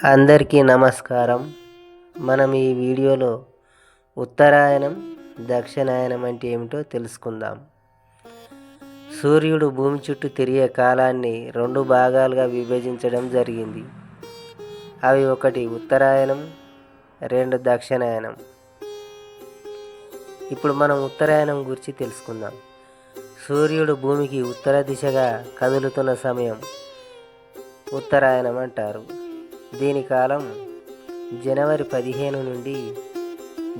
అందరికీ నమస్కారం. మనం ఈ వీడియోలో ఉత్తరాయణం, దక్షిణాయనం అంటే ఏమిటో తెలుసుకుందాం. సూర్యుడు భూమి చుట్టూ తిరిగే కాలాన్ని 2 భాగాలుగా విభజించడం జరిగింది. అవి ఒకటి ఉత్తరాయణం, 2 దక్షిణాయనం. ఇప్పుడు మనం ఉత్తరాయణం గురించి తెలుసుకుందాం. సూర్యుడు భూమికి ఉత్తర దిశగా కదులుతున్న సమయం ఉత్తరాయణం అంటారు. దీని కాలం జనవరి 15 నుండి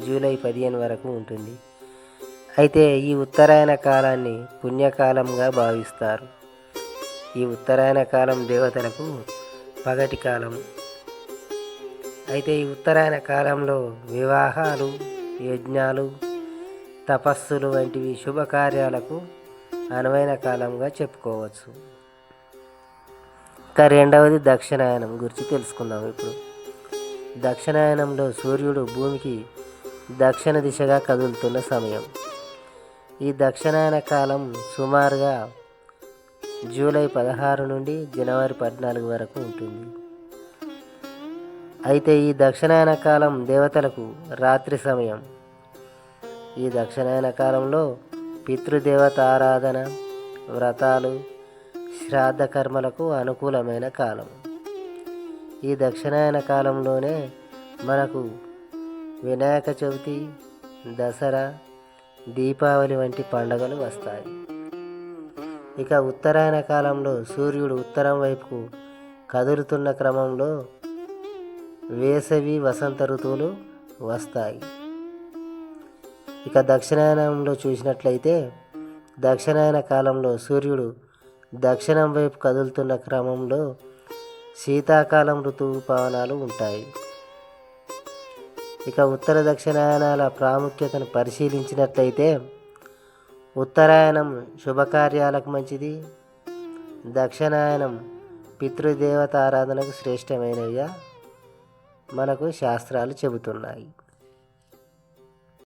జూలై 15 వరకు ఉంటుంది. అయితే ఈ ఉత్తరాయణ కాలాన్ని పుణ్యకాలంగా భావిస్తారు. ఈ ఉత్తరాయణ కాలం దేవతలకు పగటి కాలం. అయితే ఈ ఉత్తరాయణ కాలంలో వివాహాలు, యజ్ఞాలు, తపస్సులు వంటివి శుభకార్యాలకు అనువైన కాలంగా చెప్పుకోవచ్చు. ఇక రెండవది దక్షిణాయనం గురించి తెలుసుకుందాం. ఇప్పుడు దక్షిణాయనంలో సూర్యుడు భూమికి దక్షిణ దిశగా కదులుతున్న సమయం. ఈ దక్షిణాయన కాలం సుమారుగా జూలై 16 నుండి జనవరి 14 వరకు ఉంటుంది. అయితే ఈ దక్షిణాయన కాలం దేవతలకు రాత్రి సమయం. ఈ దక్షిణాయన కాలంలో పితృదేవత ఆరాధన, వ్రతాలు, శ్రాద్ధ కర్మలకు అనుకూలమైన కాలం. ఈ దక్షిణాయన కాలంలోనే మనకు వినాయక చవితి, దసరా, దీపావళి వంటి పండుగలు వస్తాయి. ఇక ఉత్తరాయణ కాలంలో సూర్యుడు ఉత్తరం వైపుకు కదులుతున్న క్రమంలో వేసవి, వసంత ఋతువులు వస్తాయి. ఇక దక్షిణాయనంలో చూసినట్లయితే దక్షిణాయన కాలంలో సూర్యుడు దక్షిణం వైపు కదులుతున్న క్రమంలో శీతాకాలం ఋతువు పవనాలు ఉంటాయి. ఇక ఉత్తర దక్షిణాయనాల ప్రాముఖ్యతను పరిశీలించినట్లయితే ఉత్తరాయణం శుభకార్యాలకు మంచిది, దక్షిణాయనం పితృదేవత ఆరాధనకు శ్రేష్టమైనవిగా మనకు శాస్త్రాలు చెబుతున్నాయి.